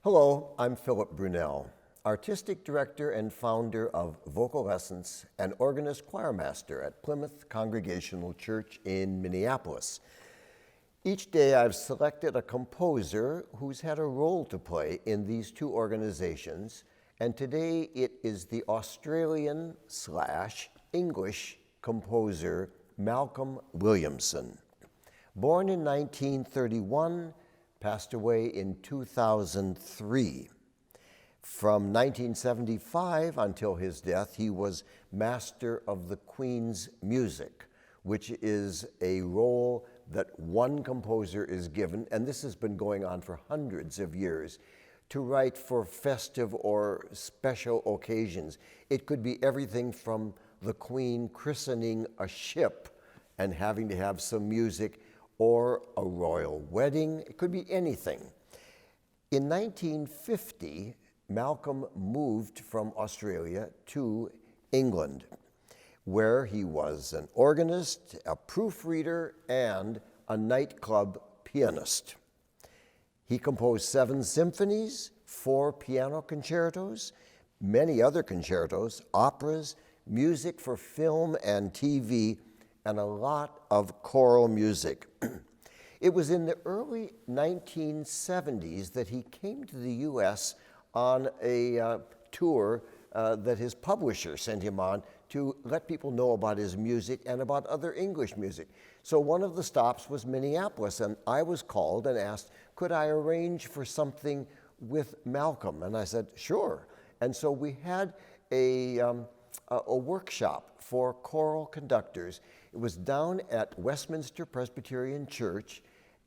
Hello, I'm Philip Brunelle, Artistic Director and founder of Vocal Lessons and organist choirmaster at Plymouth Congregational Church in Minneapolis. Each day I've selected a composer who's had a role to play in these two organizations, and today it is the Australian/English composer Malcolm Williamson. Born in 1931, passed away in 2003. From 1975 until his death, he was Master of the Queen's Music, which is a role that one composer is given, and this has been going on for hundreds of years, to write for festive or special occasions. It could be everything from the Queen christening a ship and having to have some music, or a royal wedding. It could be anything. In 1950, Malcolm moved from Australia to England, where he was an organist, a proofreader, and a nightclub pianist. He composed 7 symphonies, 4 piano concertos, many other concertos, operas, music for film and TV, and a lot of choral music. It was in the early 1970s that he came to the US on a tour that his publisher sent him on to let people know about his music and about other English music. So one of the stops was Minneapolis, and I was called and asked, could I arrange for something with Malcolm? And I said, sure. And so we had a workshop for choral conductors. It was down at Westminster Presbyterian Church,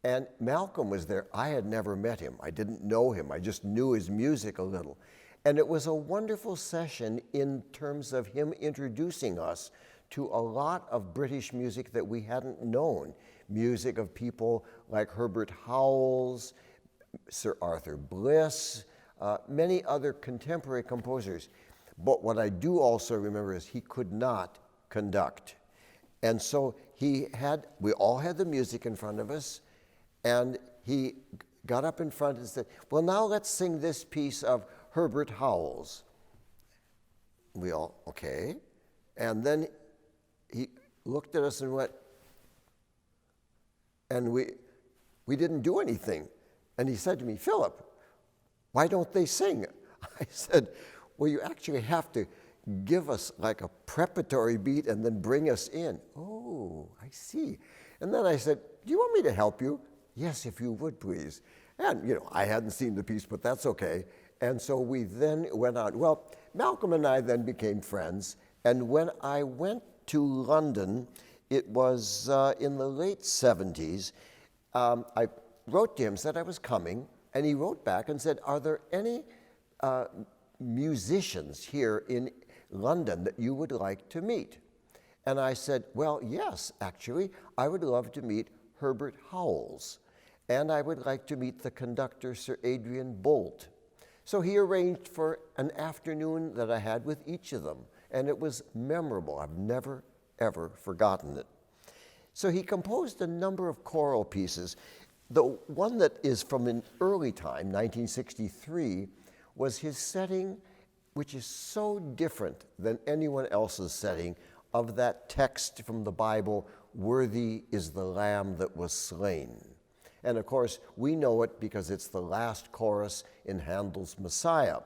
and Malcolm was there. I had never met him. I didn't know him. I just knew his music a little. And it was a wonderful session in terms of him introducing us to a lot of British music that we hadn't known. Music of people like Herbert Howells, Sir Arthur Bliss, many other contemporary composers. But what I do also remember is he could not conduct. And so we all had the music in front of us, and he got up in front and said, well, now let's sing this piece of Herbert Howells. We all, okay. And then he looked at us and went, and we didn't do anything. And he said to me, Philip, why don't they sing? I said, well, you actually have to give us like a preparatory beat and then bring us in. Oh, I see. And then I said, do you want me to help you? Yes, if you would, please. And, I hadn't seen the piece, but that's okay. And so we then went on. Well, Malcolm and I then became friends. And when I went to London, it was in the late 70s, I wrote to him, said I was coming, and he wrote back and said, are there any musicians here in London that you would like to meet? And I said, well, yes, actually, I would love to meet Herbert Howells, and I would like to meet the conductor, Sir Adrian Boult. So he arranged for an afternoon that I had with each of them, and it was memorable. I've never, ever forgotten it. So he composed a number of choral pieces. The one that is from an early time, 1963, was his setting, which is so different than anyone else's setting, of that text from the Bible, "Worthy is the Lamb that was slain." And of course, we know it because it's the last chorus in Handel's Messiah.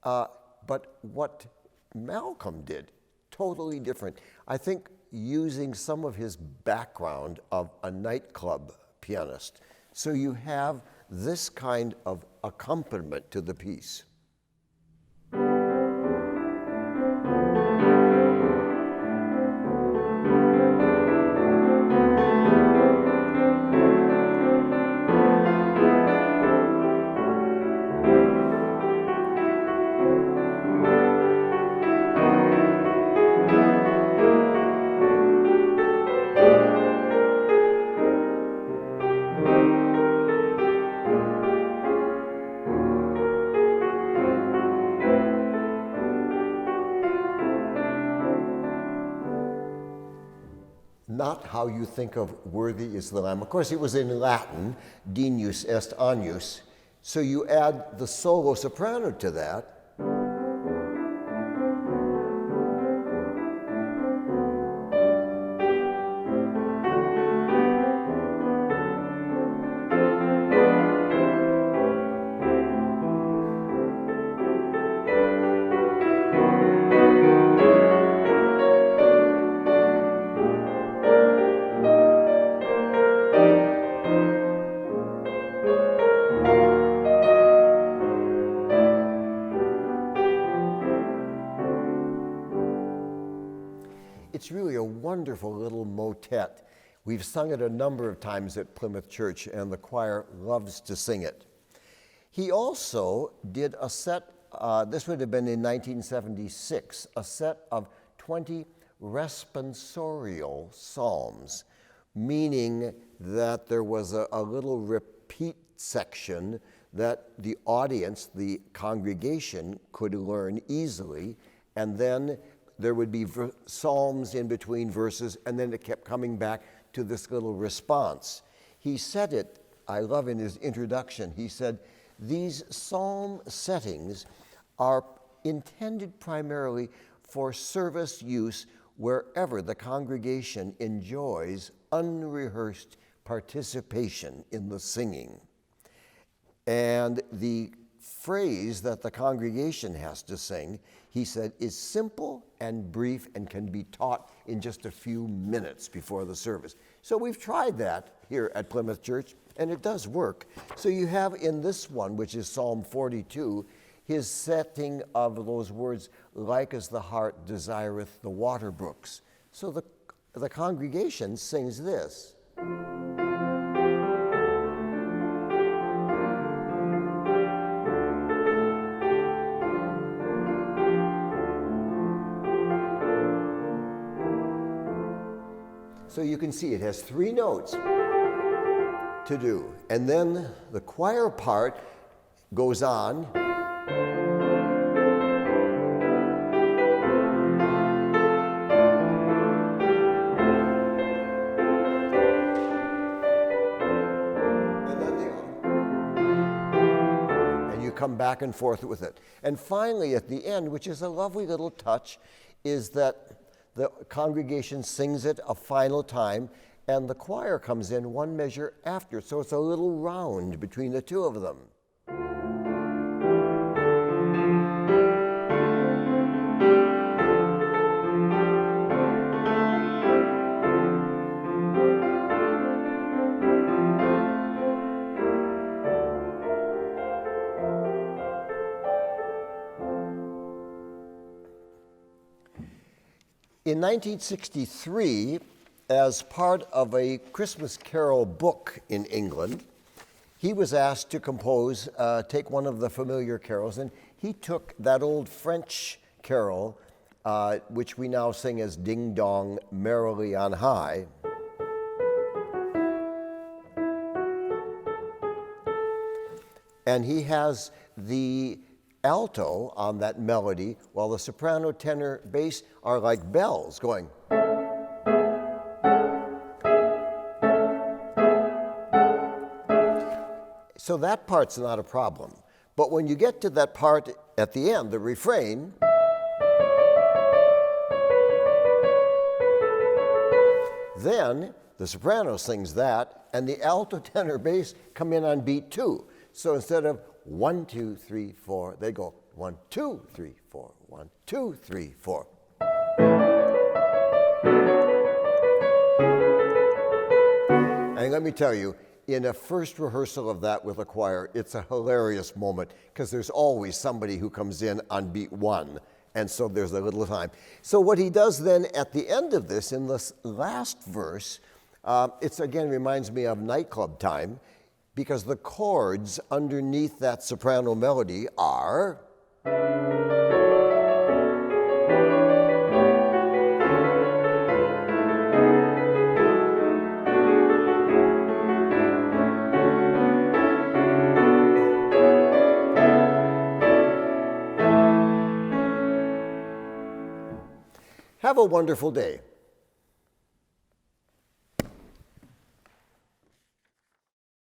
But what Malcolm did, totally different. I think using some of his background of a nightclub pianist. So you have this kind of accompaniment to the piece. Not how you think of "Worthy is the Lamb." Of course, it was in Latin, "Dignus est agnus," So you add the solo soprano to that. It's really a wonderful little motet. We've sung it a number of times at Plymouth Church, and the choir loves to sing it. He also did a set, this would have been in 1976, a set of 20 responsorial psalms, meaning that there was a little repeat section that the audience, the congregation, could learn easily, and then there would be psalms in between verses, and then it kept coming back to this little response. He said it, I love in his introduction, he said, these psalm settings are intended primarily for service use wherever the congregation enjoys unrehearsed participation in the singing. And the phrase that the congregation has to sing, he said, is simple and brief and can be taught in just a few minutes before the service. So we've tried that here at Plymouth Church, and it does work. So you have in this one, which is Psalm 42, his setting of those words, like as the heart desireth the water brooks. So the congregation sings this. So you can see it has 3 notes to do. And then the choir part goes on. And you come back and forth with it. And finally at the end, which is a lovely little touch, is that the congregation sings it a final time, and the choir comes in one measure after, so it's a little round between the two of them. In 1963, as part of a Christmas carol book in England, he was asked to compose, take one of the familiar carols, and he took that old French carol, which we now sing as Ding Dong Merrily on High. And he has the alto on that melody, while the soprano, tenor, bass are like bells going. So that part's not a problem. But when you get to that part at the end, the refrain, then the soprano sings that, and the alto, tenor, bass come in on beat 2. So instead of 1, 2, 3, 4, they go 1, 2, 3, 4, 1, 2, 3, 4. And let me tell you, in a first rehearsal of that with a choir, it's a hilarious moment because there's always somebody who comes in on beat 1, and so there's a little time. So what he does then at the end of this, in this last verse, it's again reminds me of nightclub time, because the chords underneath that soprano melody are Have a wonderful day.